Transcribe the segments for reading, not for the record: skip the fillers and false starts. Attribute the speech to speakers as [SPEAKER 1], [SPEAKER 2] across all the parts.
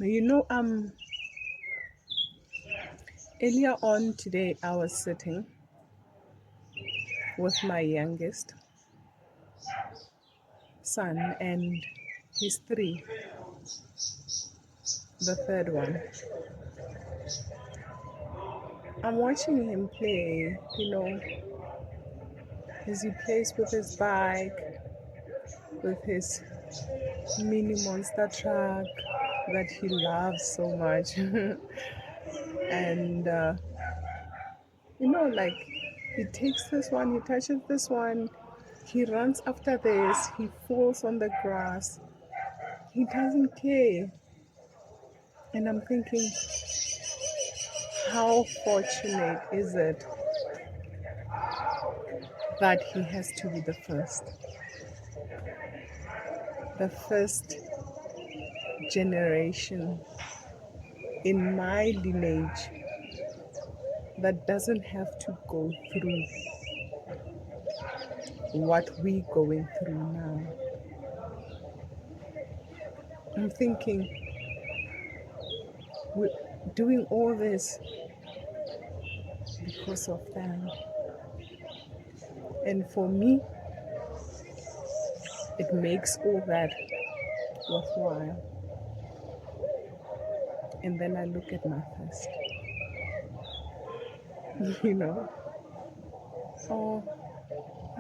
[SPEAKER 1] You know, earlier on today, I was sitting with my youngest son, and he's 3, the third one. I'm watching him play, as he plays with his bike, with his mini monster truck that he loves so much. And, like he takes this one, he touches this one, he runs after this, he falls on the grass. He doesn't care. And I'm thinking, how fortunate is it that he has to be the first generation in my lineage that doesn't have to go through what we're going through now. I'm thinking, we're doing all this because of them. And for me, it makes all that worthwhile. And then I look at my first, you know, oh,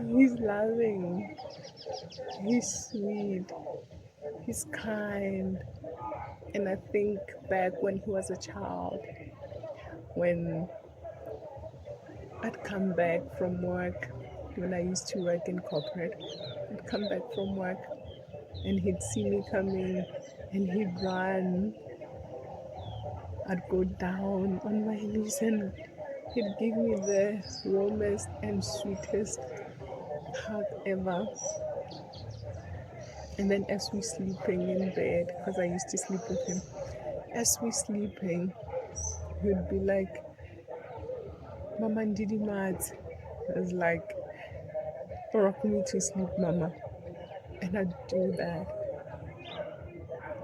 [SPEAKER 1] he's loving, he's sweet, he's kind. And I think back when he was a child, when I'd come back from work, when I used to work in corporate, I'd come back from work and he'd see me coming and he'd run. I'd go down on my knees and he'd give me the warmest and sweetest hug ever. And then as we're sleeping in bed, because I used to sleep with him, as we're sleeping, he'd be like, Mama Ndidi Mads. I was like, rock me to sleep, Mama. And I'd do that.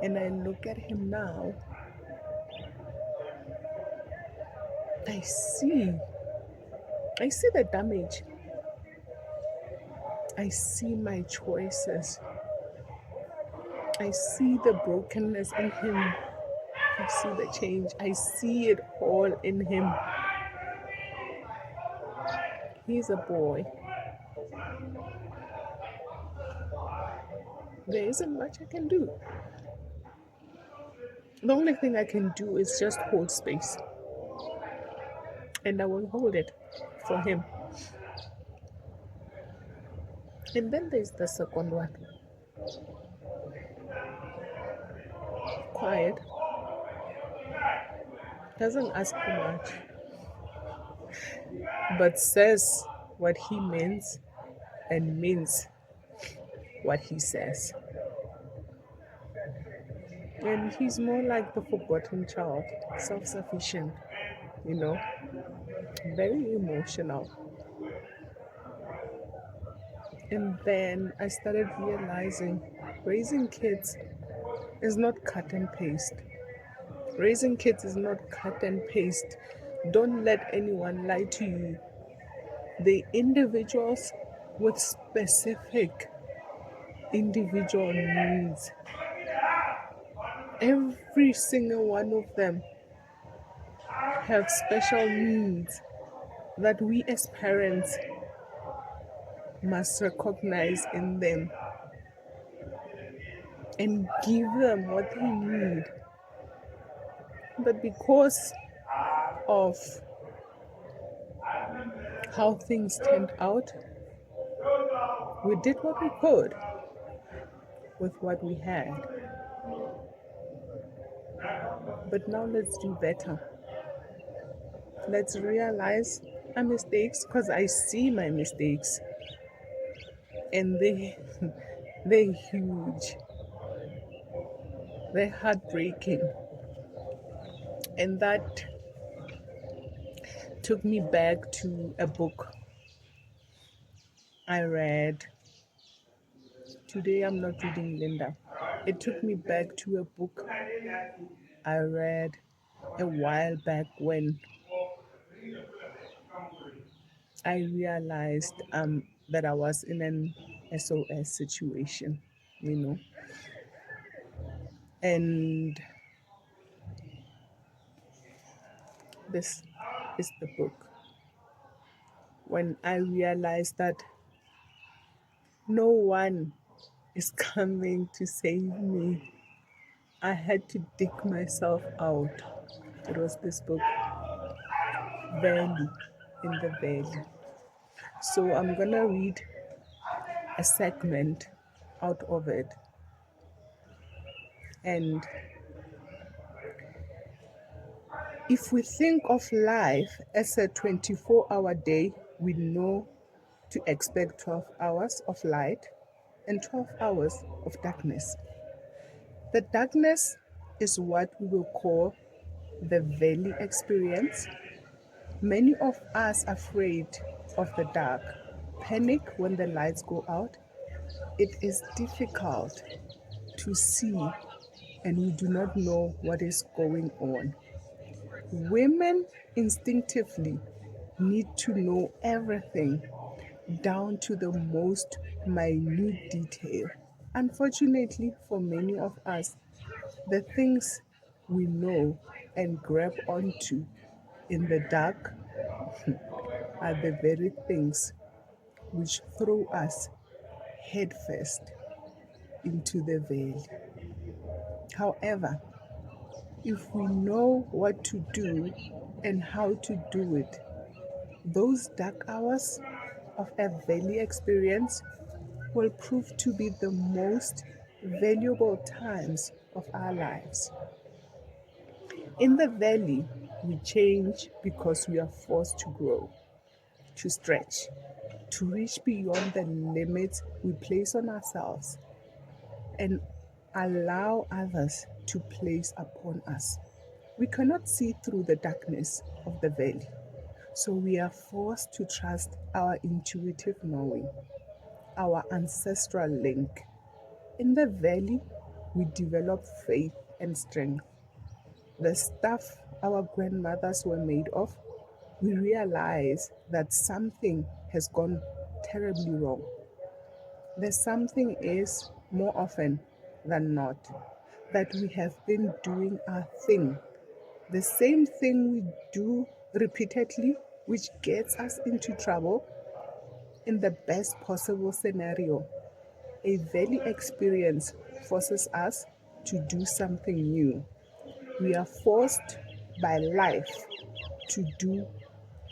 [SPEAKER 1] And I look at him now, I see. I see the damage. I see my choices. I see the brokenness in him. I see the change. I see it all in him. He's a boy. There isn't much I can do. The only thing I can do is just hold space. And I will hold it for him. And then there's the second one. Quiet. Doesn't ask for much. But says what he means and means what he says. And he's more like the forgotten child, self-sufficient, you know, very emotional. And then I started realizing raising kids is not cut and paste. Raising kids is not cut and paste. Don't let anyone lie to you. They individuals with specific individual needs. Every single one of them have special needs that we as parents must recognize in them and give them what they need. But because of how things turned out, we did what we could with what we had. But now let's do better. Let's realize our mistakes, because I see my mistakes and they're huge. They're heartbreaking. And that took me back to a book I read. Today I'm not reading Linda. It took me back to a book I read a while back when I realized that I was in an SOS situation, you know, and this is the book. When I realized that no one is coming to save me, I had to dig myself out. It was this book, Valley in the Valley. So I'm gonna read a segment out of it. And if we think of life as a 24-hour day, we know to expect 12 hours of light and 12 hours of darkness. The darkness is what we will call the valley experience. Many of us are afraid of the dark, panic when the lights go out. It is difficult to see and we do not know what is going on. Women instinctively need to know everything down to the most minute detail. Unfortunately, for many of us, the things we know and grab onto in the dark are the very things which throw us headfirst into the veil. However, if we know what to do and how to do it, those dark hours of a valley experience will prove to be the most valuable times of our lives. In the valley, we change because we are forced to grow, to stretch, to reach beyond the limits we place on ourselves and allow others to place upon us. We cannot see through the darkness of the valley, so we are forced to trust our intuitive knowing, our ancestral link. In the valley, we develop faith and strength. The stuff our grandmothers were made of, we realize that something has gone terribly wrong. The something is, more often than not, that we have been doing our thing, the same thing we do repeatedly, which gets us into trouble. In the best possible scenario, a valley experience forces us to do something new. We are forced by life to do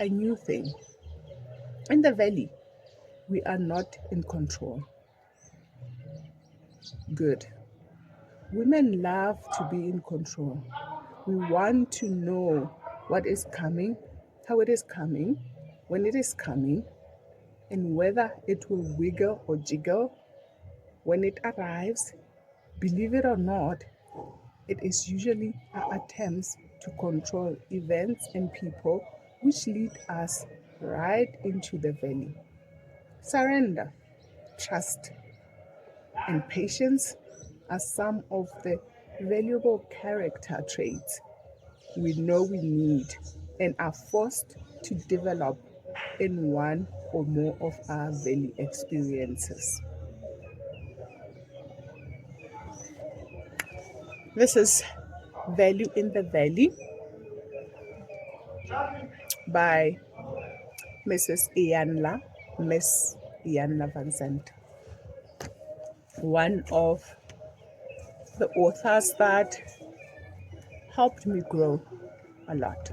[SPEAKER 1] a new thing. In the valley, we are not in control. Good. Women love to be in control. We want to know what is coming, how it is coming, when it is coming, and whether it will wiggle or jiggle when it arrives. Believe it or not, it is usually our attempts to control events and people which lead us right into the valley. Surrender, trust, and patience are some of the valuable character traits we know we need and are forced to develop in one or more of our valley experiences. This is Value in the Valley by Miss Iyanla Vanzant, one of the authors that helped me grow a lot.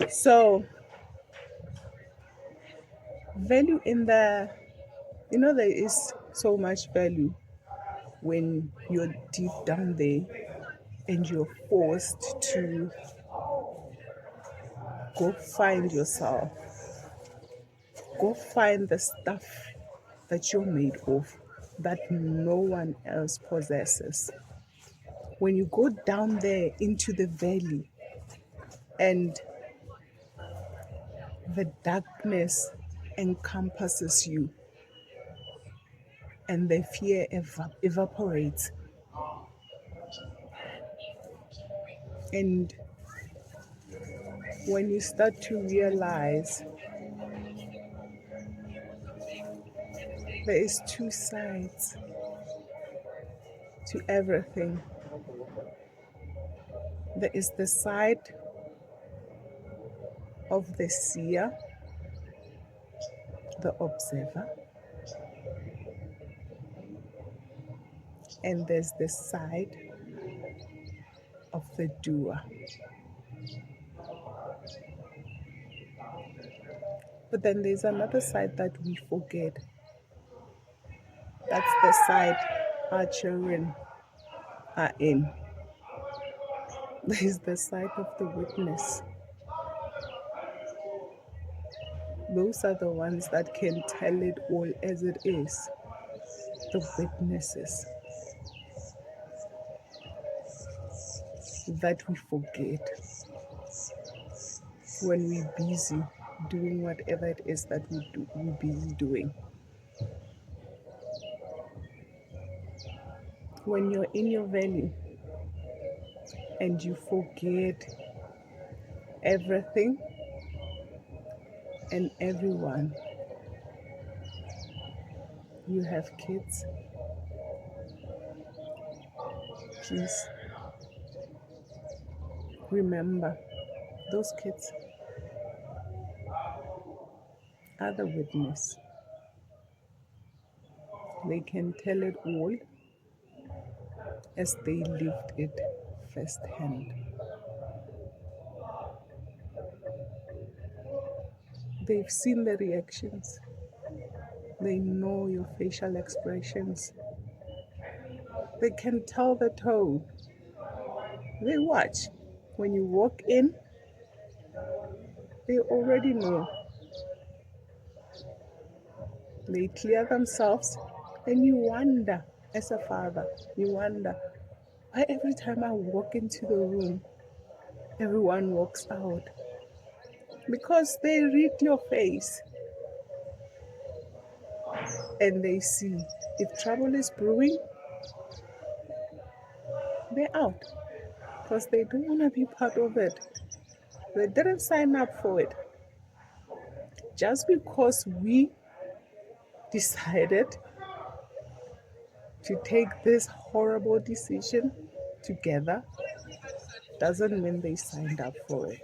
[SPEAKER 1] So, value in the, there is so much value when you're deep down there and you're forced to go find yourself, go find the stuff that you're made of that no one else possesses. When you go down there into the valley and the darkness encompasses you and the fear evaporates, And when you start to realize there is two sides to everything. There is the side of the seer, the observer, and there's the side of the doer. But then there's another side that we forget. That's the side our children are in. There's the side of the witness. Those are the ones that can tell it all as it is. The witnesses that we forget when we're busy doing whatever it is that we're busy doing. When you're in your valley and you forget everything and everyone, you have kids, please remember those kids are the witness. They can tell it all as they lived it firsthand. They've seen the reactions. They know your facial expressions. They can tell the tone. They watch. When you walk in, they already know. They clear themselves, and you wonder, as a father, you wonder, why every time I walk into the room, everyone walks out? Because they read your face and they see if trouble is brewing, they're out because they don't want to be part of it. They didn't sign up for it. Just because we decided to take this horrible decision together doesn't mean they signed up for it.